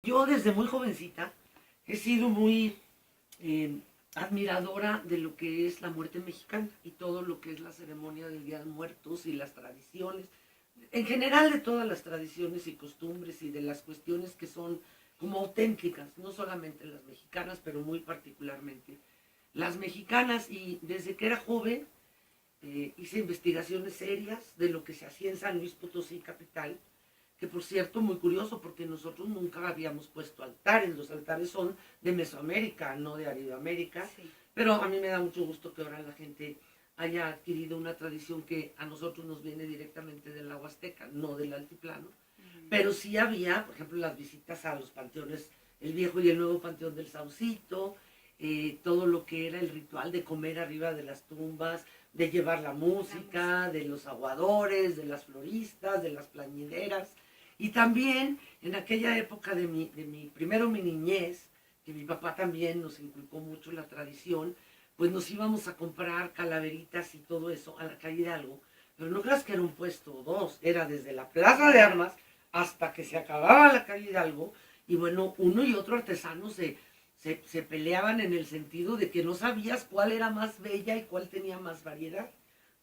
Yo desde muy jovencita he sido muy admiradora de lo que es la muerte mexicana y todo lo que es la ceremonia del Día de Muertos y las tradiciones, en general de todas las tradiciones y costumbres y de las cuestiones que son como auténticas, no solamente las mexicanas, pero muy particularmente las mexicanas. Y desde que era joven hice investigaciones serias de lo que se hacía en San Luis Potosí capital, que por cierto, muy curioso, porque nosotros nunca habíamos puesto altares. Los altares son de Mesoamérica, no de Aridoamérica. Sí. Pero a mí me da mucho gusto que ahora la gente haya adquirido una tradición que a nosotros nos viene directamente de la Huasteca, no del altiplano. Pero sí había, por ejemplo, las visitas a los panteones, el viejo y el nuevo panteón del Saucito, todo lo que era el ritual de comer arriba de las tumbas, de llevar la música, de los aguadores, de las floristas, de las plañideras. Y también en aquella época primero mi niñez, que mi papá también nos inculcó mucho la tradición, pues nos íbamos a comprar calaveritas y todo eso a la calle Hidalgo. Pero no creas que era un puesto o dos, era desde la Plaza de Armas hasta que se acababa la calle Hidalgo. Y bueno, uno y otro artesano se peleaban en el sentido de que no sabías cuál era más bella y cuál tenía más variedad.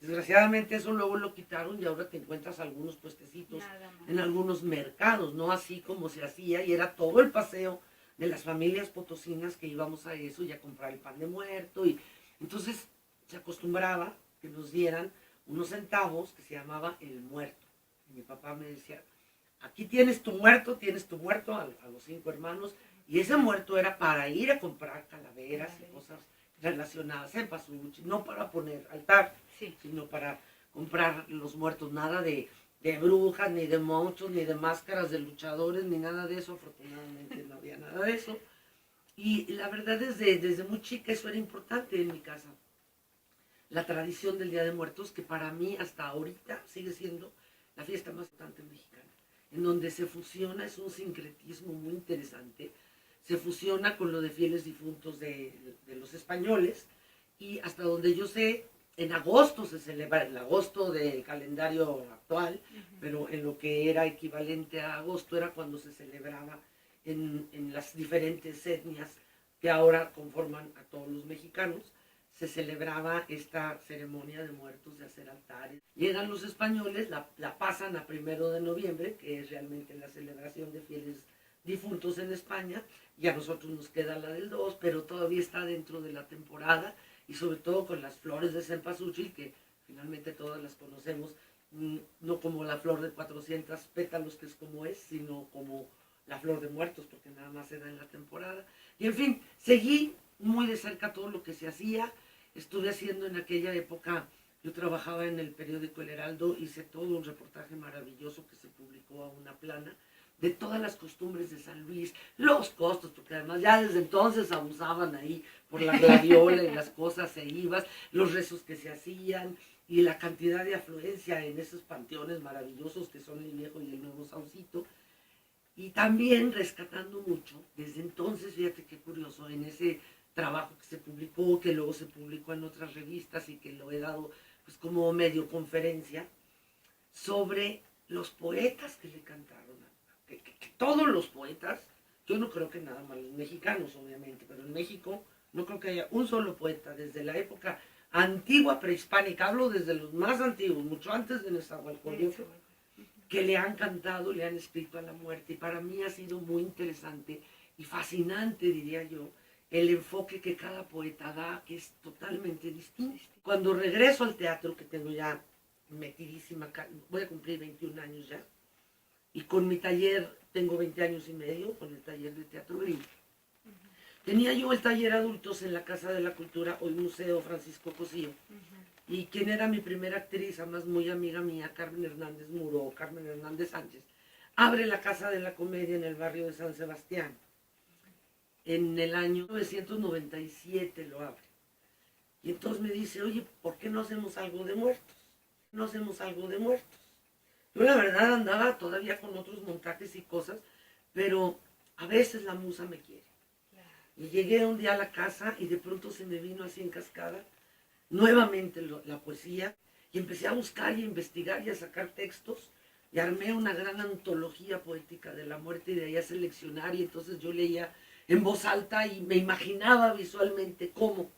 Desgraciadamente eso luego lo quitaron y ahora te encuentras algunos puestecitos en algunos mercados, no así como se hacía, y era todo el paseo de las familias potosinas que íbamos a eso y a comprar el pan de muerto. Y entonces se acostumbraba que nos dieran unos centavos que se llamaba el muerto. Y mi papá me decía, aquí tienes tu muerto a los 5 hermanos, y ese muerto era para ir a comprar calaveras y cosas relacionadas en Pasuchi, no para poner altar, sí, sino para comprar los muertos, nada de brujas, ni de monstruos, ni de máscaras de luchadores, ni nada de eso. Afortunadamente no había nada de eso. Y la verdad, desde muy chica eso era importante en mi casa. La tradición del Día de Muertos, que para mí hasta ahorita sigue siendo la fiesta más importante mexicana, en donde se fusiona, es un sincretismo muy interesante, se fusiona con lo de fieles difuntos de los españoles, y hasta donde yo sé, en agosto se celebra, en agosto del calendario actual, pero en lo que era equivalente a agosto era cuando se celebraba en las diferentes etnias que ahora conforman a todos los mexicanos. Se celebraba esta ceremonia de muertos, de hacer altares. Llegan los españoles, la pasan a 1 de noviembre, que es realmente la celebración de fieles difuntos en España, y a nosotros nos queda la del 2, pero todavía está dentro de la temporada, y sobre todo con las flores de cempasúchil, que finalmente todas las conocemos, no como la flor de 400 pétalos, que es como es, sino como la flor de muertos, porque nada más se da en la temporada. Y en fin, seguí muy de cerca todo lo que se hacía. Estuve haciendo en aquella época, yo trabajaba en el periódico El Heraldo, hice todo un reportaje maravilloso que se publicó a una plana, de todas las costumbres de San Luis, los costos, porque además ya desde entonces abusaban ahí por la gladiola y las cosas se iban, los rezos que se hacían y la cantidad de afluencia en esos panteones maravillosos que son el viejo y el nuevo Saucito. Y también rescatando mucho, desde entonces, fíjate qué curioso, en ese trabajo que se publicó, que luego se publicó en otras revistas y que lo he dado pues como medio conferencia, sobre los poetas que le cantaron. Que todos los poetas, yo no creo que nada más los mexicanos obviamente, pero en México no creo que haya un solo poeta desde la época antigua prehispánica, hablo desde los más antiguos, mucho antes de Nezahualcóyotl, que le han cantado, le han escrito a la muerte. Y para mí ha sido muy interesante y fascinante, diría yo, el enfoque que cada poeta da, que es totalmente distinto. Cuando regreso al teatro, que tengo ya metidísima, voy a cumplir 21 años ya, y con mi taller, tengo 20 años y medio, con el taller de Teatro Green. Tenía yo el taller adultos en la Casa de la Cultura, hoy Museo Francisco Cosío. Y quien era mi primera actriz, además muy amiga mía, Carmen Hernández Muro, o Carmen Hernández Sánchez, abre la Casa de la Comedia en el barrio de San Sebastián. En el año 1997 lo abre. Y entonces me dice, oye, ¿por qué no hacemos algo de muertos? No hacemos algo de muertos. Yo la verdad andaba todavía con otros montajes y cosas, pero a veces la musa me quiere. Y llegué un día a la casa y de pronto se me vino así en cascada nuevamente la poesía, y empecé a buscar y a investigar y a sacar textos y armé una gran antología poética de la muerte y de ahí a seleccionar, y entonces yo leía en voz alta y me imaginaba visualmente cómo,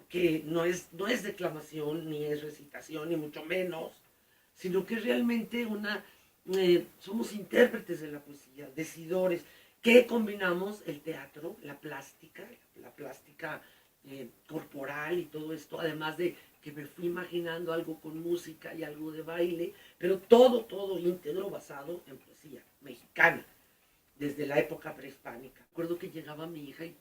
que no es declamación, ni es recitación, ni mucho menos, sino que realmente somos intérpretes de la poesía, decidores, que combinamos el teatro, la plástica corporal y todo esto, además de que me fui imaginando algo con música y algo de baile, pero todo íntegro basado en poesía mexicana, desde la época prehispánica. Recuerdo que llegaba mi hija y,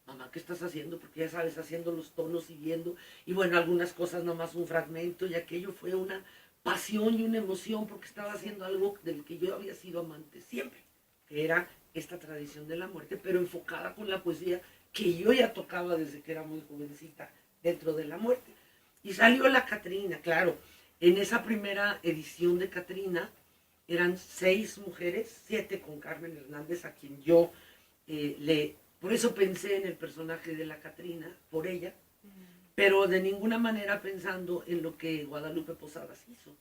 mamá, ¿qué estás haciendo? Porque ya sabes, haciendo los tonos, siguiendo, y bueno, algunas cosas nomás un fragmento, y aquello fue una pasión y una emoción porque estaba haciendo algo del que yo había sido amante siempre, que era esta tradición de la muerte, pero enfocada con la poesía que yo ya tocaba desde que era muy jovencita dentro de la muerte. Y salió la Catrina, claro. En esa primera edición de Catrina eran 6 mujeres, 7 con Carmen Hernández, a quien yo por eso pensé en el personaje de la Catrina, por ella, pero de ninguna manera pensando en lo que Guadalupe Posadas hizo,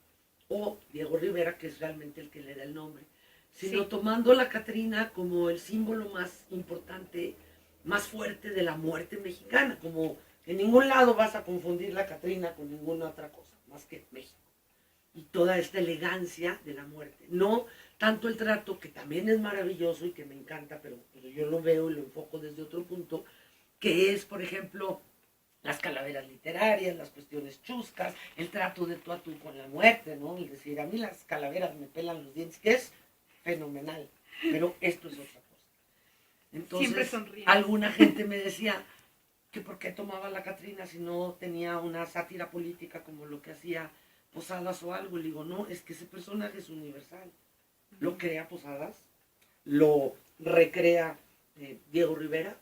o Diego Rivera, que es realmente el que le da el nombre, sino tomando la Catrina como el símbolo más importante, más fuerte de la muerte mexicana, como en ningún lado vas a confundir la Catrina con ninguna otra cosa, más que México. Y toda esta elegancia de la muerte. No tanto el trato, que también es maravilloso y que me encanta, pero yo lo veo y lo enfoco desde otro punto, que es, por ejemplo, las calaveras literarias, las cuestiones chuscas, el trato de tú a tú con la muerte, ¿no? Es decir, a mí las calaveras me pelan los dientes, que es fenomenal, pero esto es otra cosa. Entonces, alguna gente me decía que por qué tomaba la Catrina si no tenía una sátira política como lo que hacía Posadas o algo. Le digo, no, es que ese personaje es universal. Lo crea Posadas, lo recrea Diego Rivera,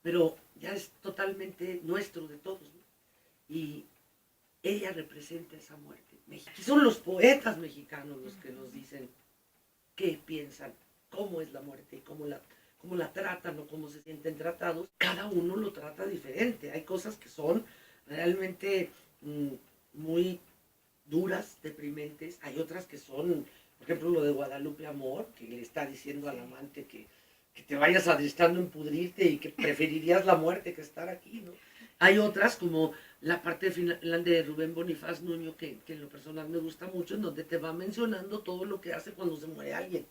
pero ya es totalmente nuestro de todos, ¿no? Y ella representa esa muerte. Y son los poetas mexicanos los que nos dicen qué piensan, cómo es la muerte y cómo la tratan o cómo se sienten tratados. Cada uno lo trata diferente. Hay cosas que son realmente muy duras, deprimentes. Hay otras que son, por ejemplo, lo de Guadalupe Amor, que le está diciendo al amante que te vayas adestrando en pudrirte y que preferirías la muerte que estar aquí, ¿no? Hay otras, como la parte final de Rubén Bonifaz Nuño, que en lo personal me gusta mucho, en donde te va mencionando todo lo que hace cuando se muere alguien.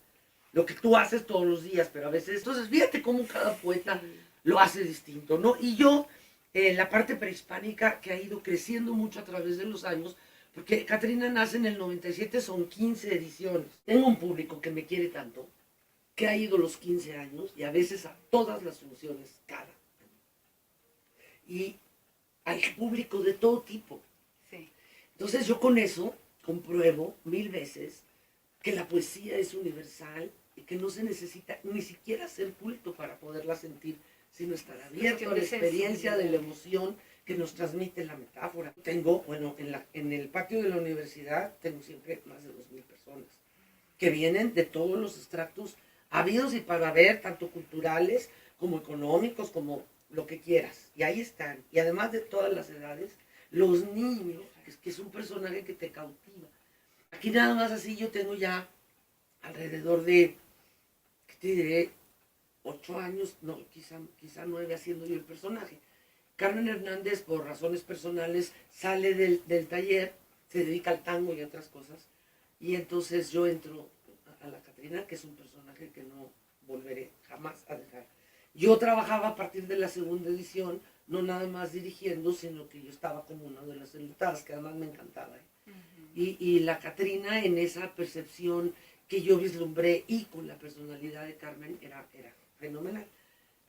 Lo que tú haces todos los días, pero a veces, entonces fíjate cómo cada poeta lo hace distinto, ¿no? Y yo, la parte prehispánica que ha ido creciendo mucho a través de los años, porque Catrina nace en el 97, son 15 ediciones. Tengo un público que me quiere tanto, que ha ido los 15 años y a veces a todas las funciones cada año. Y hay público de todo tipo. Sí. Entonces yo con eso compruebo 1000 veces que la poesía es universal y que no se necesita ni siquiera hacer culto para poderla sentir, sino estar abierto a la experiencia de la emoción que nos transmite la metáfora. Tengo, bueno, en el patio de la universidad tengo siempre más de 2000 personas que vienen de todos los estratos habidos y para ver, tanto culturales como económicos, como lo que quieras. Y ahí están. Y además de todas las edades, los niños, que es un personaje que te cautiva. Aquí nada más así yo tengo ya alrededor de, ¿qué te diré? 8 años, no, quizá 9 haciendo yo el personaje. Carmen Hernández, por razones personales, sale del taller, se dedica al tango y a otras cosas, y entonces yo entro a la Catrina, que es un personaje que no volveré jamás a dejar. Yo trabajaba a partir de la segunda edición, no nada más dirigiendo, sino que yo estaba como una de las enlutadas, que además me encantaba. Y la Catrina, en esa percepción que yo vislumbré y con la personalidad de Carmen, era fenomenal.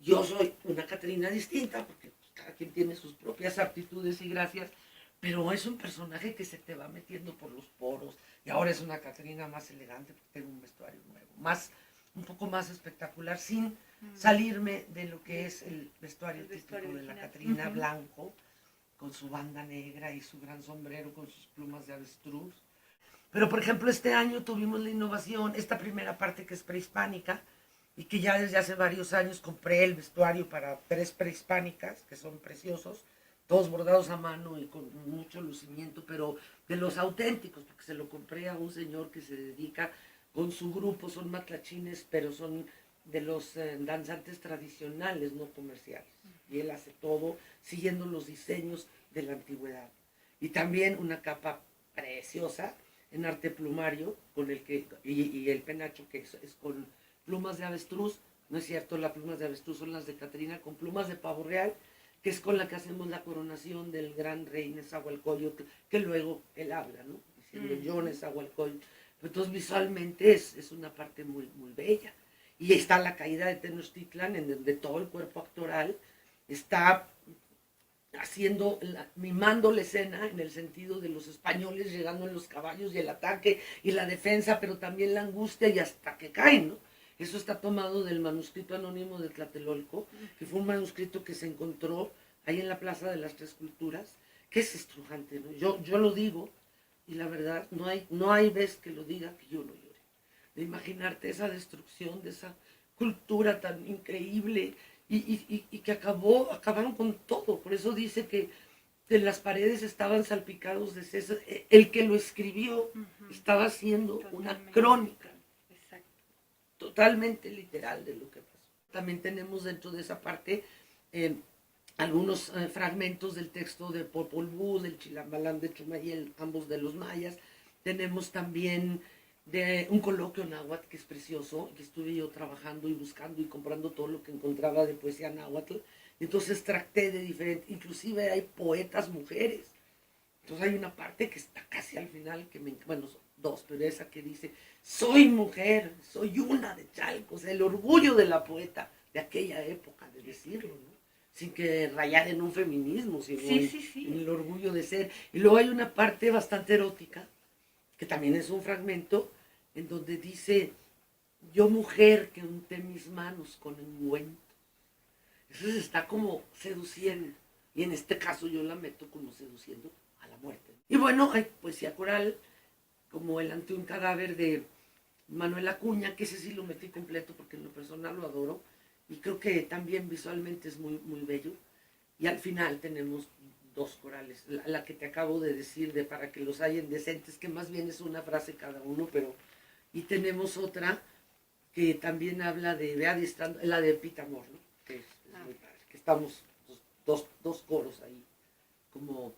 Yo soy una Catrina distinta, porque cada quien tiene sus propias aptitudes y gracias, pero es un personaje que se te va metiendo por los poros, y ahora es una Catrina más elegante porque tengo un vestuario nuevo, un poco más espectacular, sin salirme de lo que es el vestuario típico de la Catrina, blanco, con su banda negra y su gran sombrero con sus plumas de avestruz. Pero, por ejemplo, este año tuvimos la innovación, esta primera parte que es prehispánica, y que ya desde hace varios años compré el vestuario para 3 prehispánicas, que son preciosos, todos bordados a mano y con mucho lucimiento, pero de los auténticos, porque se lo compré a un señor que se dedica con su grupo, son matlachines, pero son de los danzantes tradicionales, no comerciales. Y él hace todo siguiendo los diseños de la antigüedad. Y también una capa preciosa en arte plumario, con el que, y el penacho que es con plumas de avestruz. No es cierto, las plumas de avestruz son las de Catrina, con plumas de pavo real, que es con la que hacemos la coronación del gran rey Nezahualcóyotl, que luego él habla, ¿no? Diciendo yo Nezahualcóyotl. Entonces visualmente es una parte muy, muy bella. Y está la caída de Tenochtitlan, en donde todo el cuerpo actoral está haciendo, mimando la escena en el sentido de los españoles llegando en los caballos y el ataque y la defensa, pero también la angustia y hasta que caen, ¿no? Eso está tomado del manuscrito anónimo de Tlatelolco, que fue un manuscrito que se encontró ahí en la Plaza de las Tres Culturas, que es estrujante, ¿no? Yo lo digo, y la verdad, no hay vez que lo diga que yo no llore. De imaginarte esa destrucción de esa cultura tan increíble y que acabaron con todo. Por eso dice que las paredes estaban salpicados de César. El que lo escribió estaba haciendo una crónica totalmente literal de lo que pasó. También tenemos dentro de esa parte algunos fragmentos del texto de Popol Vuh, del Chilambalán de Chumayel, ambos de los mayas. Tenemos también de un coloquio náhuatl que es precioso, que estuve yo trabajando y buscando y comprando todo lo que encontraba de poesía náhuatl. Entonces tracté de diferentes, inclusive hay poetas mujeres. Entonces hay una parte que está casi al final, que bueno, son dos, pero esa que dice, soy mujer, soy una de Chalco, o sea, el orgullo de la poeta de aquella época, de decirlo, ¿no? Sin que rayar en un feminismo, sino en el orgullo de ser. Y luego hay una parte bastante erótica, que también es un fragmento, en donde dice, yo mujer que unté mis manos con ungüento. Entonces está como seduciendo, y en este caso yo la meto como seduciendo a la muerte. Y bueno, hay poesía coral, como el ante un cadáver de Manuel Acuña, que ese sí lo metí completo porque en lo personal lo adoro, y creo que también visualmente es muy, muy bello. Y al final tenemos dos corales, la que te acabo de decir de para que los hayan decentes, que más bien es una frase cada uno, pero y tenemos otra que también habla de ve adiestrando, la de Pitamor, ¿no? Que es muy padre, que estamos dos coros ahí, como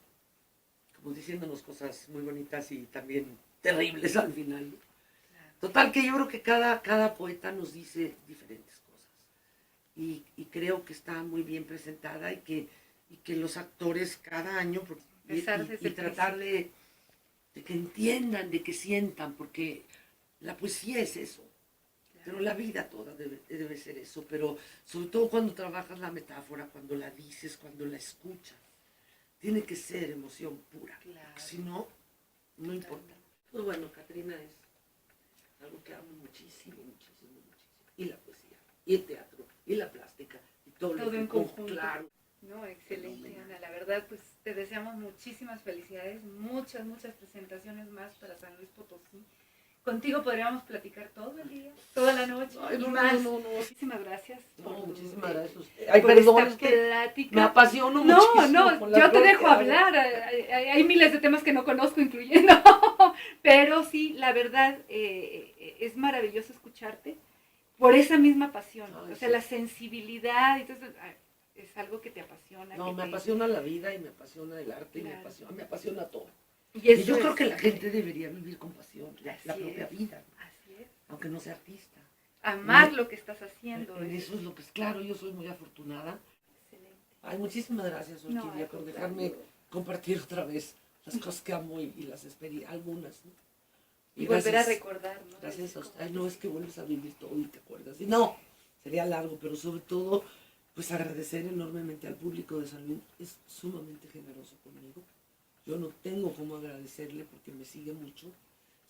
diciéndonos cosas muy bonitas y también terribles al final, ¿no? Total que yo creo que cada poeta nos dice diferentes cosas y creo que está muy bien presentada y que los actores cada año y tratar de que entiendan, de que sientan, porque la poesía es eso, pero la vida toda debe ser eso, pero sobre todo cuando trabajas la metáfora, cuando la dices, cuando la escuchas, tiene que ser emoción pura, si no, no importa. Pues bueno, Catrina es algo que amo muchísimo, muchísimo, muchísimo. Y la poesía, y el teatro, y la plástica, y todo lo que en conjunto. Claro. No, excelente, Ana. La verdad, pues te deseamos muchísimas felicidades, muchas, muchas presentaciones más para San Luis Potosí. Contigo podríamos platicar todo el día, toda la noche. Ay, y no, más. no. Muchísimas gracias. Muchísimas gracias. Ay, por perdón, esta plática. Me apasiono muchísimo. No, yo te dejo hablar. Hay miles de temas que no conozco, incluyendo. Pero sí, la verdad, es maravilloso escucharte por esa misma pasión. Ay, o sea, sí. La sensibilidad. Entonces, es algo que te apasiona. No, me apasiona la vida y me apasiona el arte Claro. y me apasiona todo. Y yo creo que la gente debería vivir con pasión la propia vida, Así es. aunque no sea artista. Amar lo que estás haciendo. En eso es lo que es claro, yo soy muy afortunada. Excelente. Ay, muchísimas gracias, Orquídea, por dejarme compartir otra vez las cosas que amo y las experiencias, algunas, ¿no? Y volver a recordar, ¿no? Gracias a usted. Ay, no, es que vuelves a vivir todo y te acuerdas. Y no, sería largo, pero sobre todo, pues agradecer enormemente al público de San Luis. Es sumamente generoso conmigo. Yo no tengo cómo agradecerle porque me sigue mucho.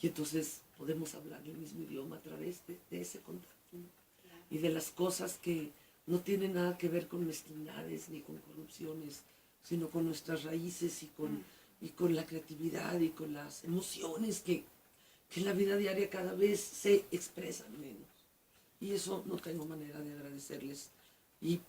Y entonces podemos hablar el mismo idioma a través de ese contacto, ¿no? Claro. Y de las cosas que no tienen nada que ver con mezquindades ni con corrupciones, sino con nuestras raíces y con la creatividad y con las emociones que en la vida diaria cada vez se expresan menos. Y eso no tengo manera de agradecerles. Y